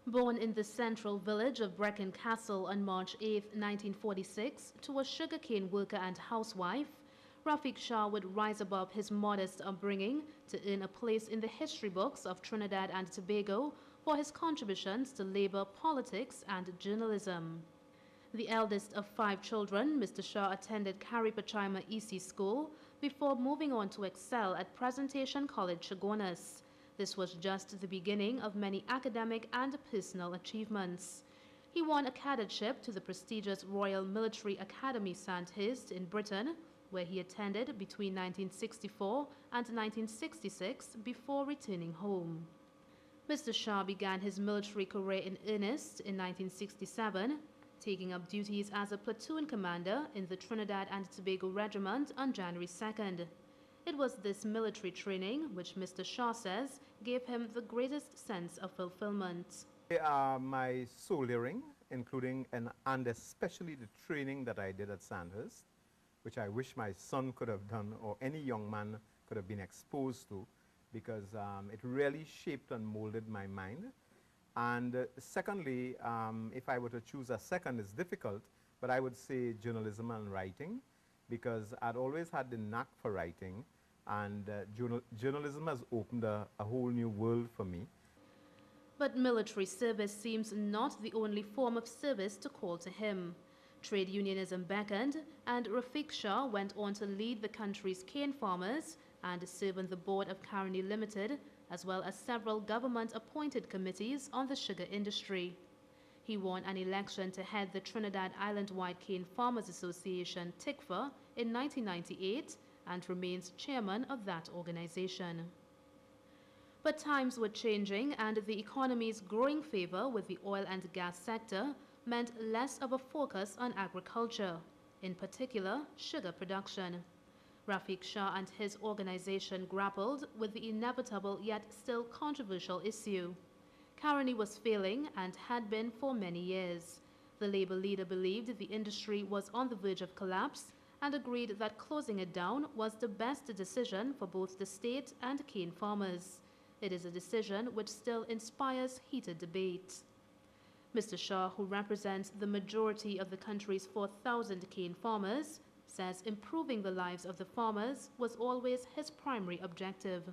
Born in the central village of Brecon Castle on March 8, 1946, to a sugarcane worker and housewife, Raffique Shah would rise above his modest upbringing to earn a place in the history books of Trinidad and Tobago for his contributions to labor politics and journalism. The eldest of 5 children, Mr. Shah attended Caripachima EC School before moving on to excel at Presentation College Chaguanas. This was just the beginning of many academic and personal achievements. He won a cadetship to the prestigious Royal Military Academy Sandhurst in Britain, where he attended between 1964 and 1966 before returning home. Mr. Shah began his military career in earnest in 1967, taking up duties as a platoon commander in the Trinidad and Tobago Regiment on January 2nd. It was this military training which Mr. Shah says gave him the greatest sense of fulfillment. My soldiering, including and especially the training that I did at Sandhurst, which I wish my son could have done or any young man could have been exposed to, because it really shaped and molded my mind. And secondly, if I were to choose a second, it's difficult, but I would say journalism and writing, because I'd always had the knack for writing, and journalism has opened a whole new world for me. But military service seems not the only form of service to call to him. Trade unionism beckoned, and Raffique Shah went on to lead the country's cane farmers and serve on the board of Caroni Limited, as well as several government-appointed committees on the sugar industry. He won an election to head the Trinidad Island-wide Cane Farmers Association, TICFA, in 1998, and remains chairman of that organization. But times were changing, and the economy's growing favor with the oil and gas sector meant less of a focus on agriculture, in particular sugar production. Raffique Shah and his organization grappled with the inevitable yet still controversial issue. Caroni was failing and had been for many years. The labor leader believed the industry was on the verge of collapse and agreed that closing it down was the best decision for both the state and cane farmers. It is a decision which still inspires heated debate. Mr. Shah, who represents the majority of the country's 4,000 cane farmers, says improving the lives of the farmers was always his primary objective.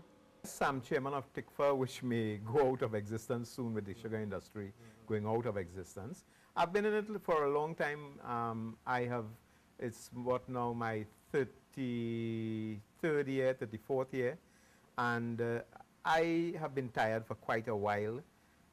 I'm chairman of TICFA, which may go out of existence soon with the sugar industry going out of existence. I've been in it for a long time. It's what now my 33rd year, 34th year, and I have been tired for quite a while.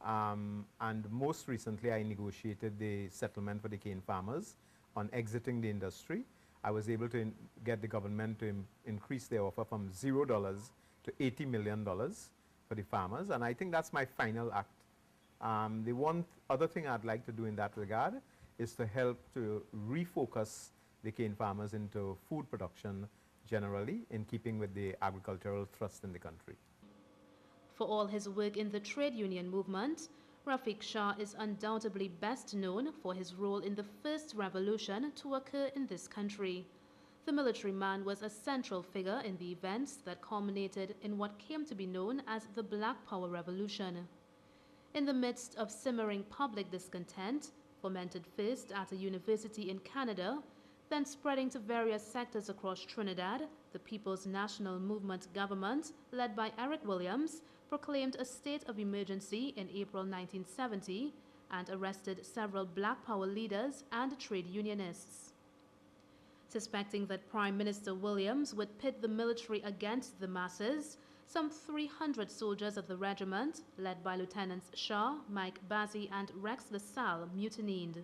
And most recently I negotiated the settlement for the cane farmers on exiting the industry. I was able to get the government to increase their offer from $0 to $80 million for the farmers, and I think that's my final act. The one other thing I'd like to do in that regard is to help to refocus the cane farmers into food production generally, in keeping with the agricultural thrust in the country. For all his work in the trade union movement, Raffique Shah is undoubtedly best known for his role in the first revolution to occur in this country. The military man was a central figure in the events that culminated in what came to be known as the Black Power Revolution. In the midst of simmering public discontent, fomented first at a university in Canada, then spreading to various sectors across Trinidad, the People's National Movement government, led by Eric Williams, proclaimed a state of emergency in April 1970 and arrested several Black Power leaders and trade unionists. Suspecting that Prime Minister Williams would pit the military against the masses, some 300 soldiers of the regiment, led by Lieutenants Shah, Mike Bazzi, and Rex LaSalle, mutinied.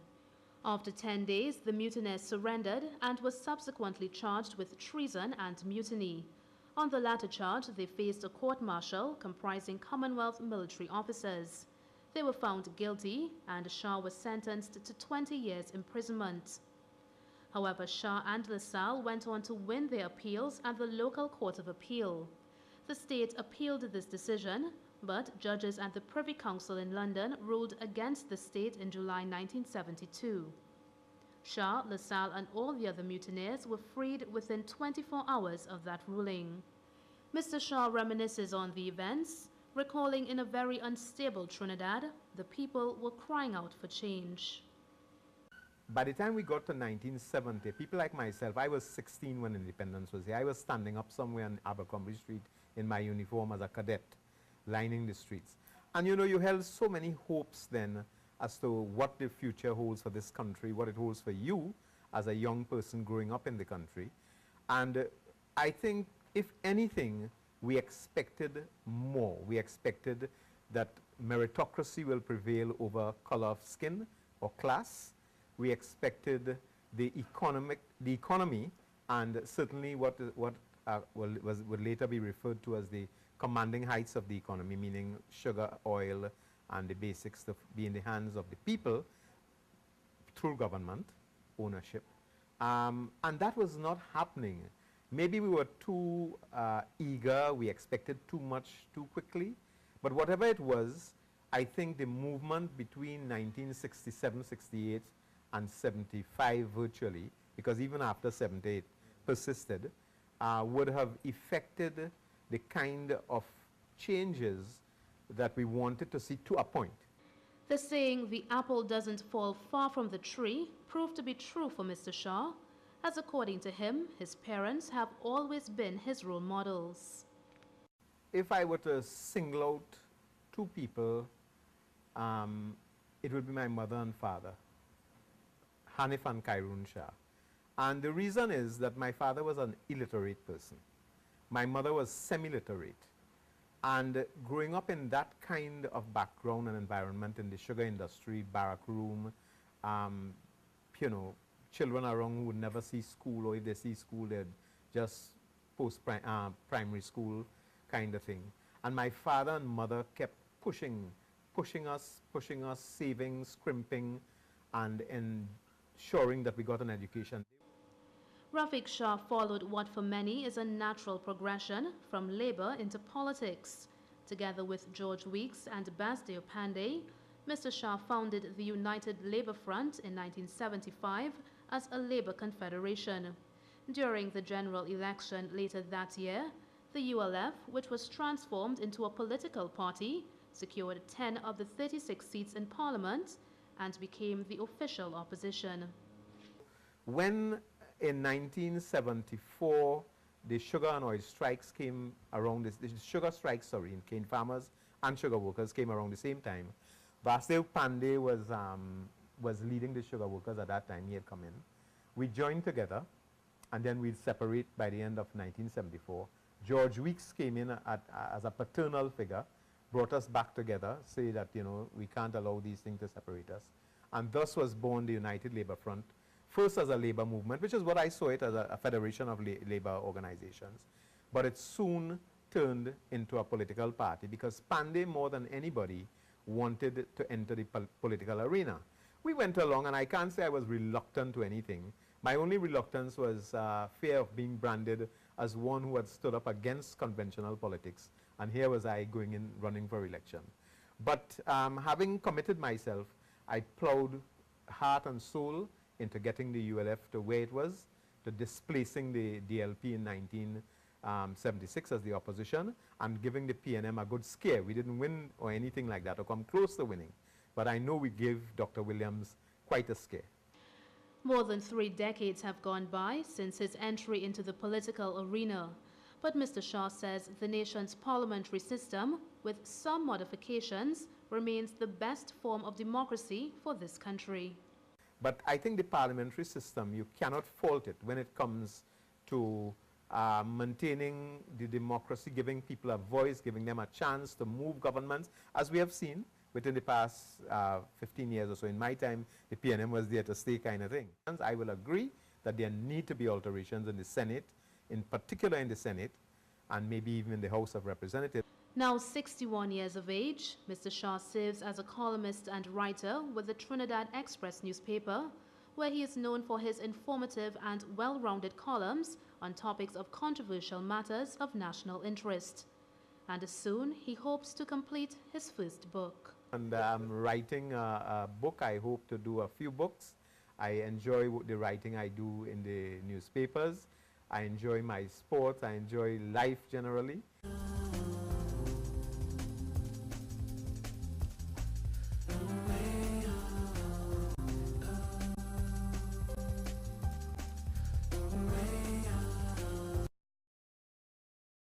After 10 days, the mutineers surrendered and were subsequently charged with treason and mutiny. On the latter charge, they faced a court-martial comprising Commonwealth military officers. They were found guilty, and Shah was sentenced to 20 years imprisonment. However, Shah and LaSalle went on to win their appeals at the local court of appeal. The state appealed this decision, but judges at the Privy Council in London ruled against the state in July 1972. Shah, LaSalle, and all the other mutineers were freed within 24 hours of that ruling. Mr. Shah reminisces on the events. recalling in a very unstable Trinidad, the people were crying out for change. By the time we got to 1970, people like myself, I was 16 when independence was here. I was standing up somewhere on Abercrombie Street in my uniform as a cadet, lining the streets. And you know, you held so many hopes then as to what the future holds for this country, what it holds for you as a young person growing up in the country. And I think, if anything, we expected more. We expected that meritocracy will prevail over color of skin or class. We expected the economy, and certainly what would later be referred to as the commanding heights of the economy, meaning sugar, oil, and the basic stuff, be in the hands of the people through government ownership. And that was not happening. Maybe we were too eager, we expected too much too quickly, but whatever it was, I think the movement between 1967, 68, and 75 virtually, because even after 78 persisted, would have effected the kind of changes that we wanted to see to a point. The saying, "the apple doesn't fall far from the tree," proved to be true for Mr. Shah, as according to him, his parents have always been his role models. If I were to single out two people, it would be my mother and father, Hanif and Khairun Shah. And the reason is that my father was an illiterate person. My mother was semi-literate. And growing up in that kind of background and environment in the sugar industry, barrack room, you know, children around who would never see school, or if they see school, they'd just post-primary school kind of thing. And my father and mother kept pushing us, saving, scrimping, and ensuring that we got an education. Raffique Shah followed what for many is a natural progression from labor into politics. Together with George Weeks and Basdeo Pandey, Mr. Shah founded the United Labour Front in 1975 as a labor confederation. During the general election later that year, the ULF, which was transformed into a political party, secured 10 of the 36 seats in Parliament and became the official opposition. When in 1974, the sugar and oil strikes came around, the sugar strikes, sorry, in cane farmers and sugar workers came around the same time. Basdeo Pandey was leading the sugar workers at that time. He had come in. We joined together, and then we'd separate by the end of 1974. George Weeks came in as a paternal figure, brought us back together, say that, you know, we can't allow these things to separate us. And thus was born the United Labour Front, first as a labor movement, which is what I saw it as a federation of labor organizations. But it soon turned into a political party because Pandey, more than anybody, wanted to enter the political arena. We went along, and I can't say I was reluctant to anything. My only reluctance was fear of being branded as one who had stood up against conventional politics. And here was I going in, running for election. But having committed myself, I plowed heart and soul into getting the ULF to where it was, to displacing the DLP in 1976 as the opposition, and giving the PNM a good scare. We didn't win or anything like that, or come close to winning. But I know we gave Dr. Williams quite a scare. More than 3 decades have gone by since his entry into the political arena. But Mr. Shah says the nation's parliamentary system, with some modifications, remains the best form of democracy for this country. But I think the parliamentary system, you cannot fault it when it comes to maintaining the democracy, giving people a voice, giving them a chance to move governments, as we have seen within the past 15 years or so. In my time, the PNM was there to stay kind of thing. And I will agree that there need to be alterations in the Senate, in particular in the Senate, and maybe even in the House of Representatives. Now 61 years of age, Mr. Shah serves as a columnist and writer with the Trinidad Express newspaper, where he is known for his informative and well-rounded columns on topics of controversial matters of national interest. And soon he hopes to complete his first book. And I'm writing a book. I hope to do a few books. I enjoy the writing I do in the newspapers. I enjoy my sports. I enjoy life generally.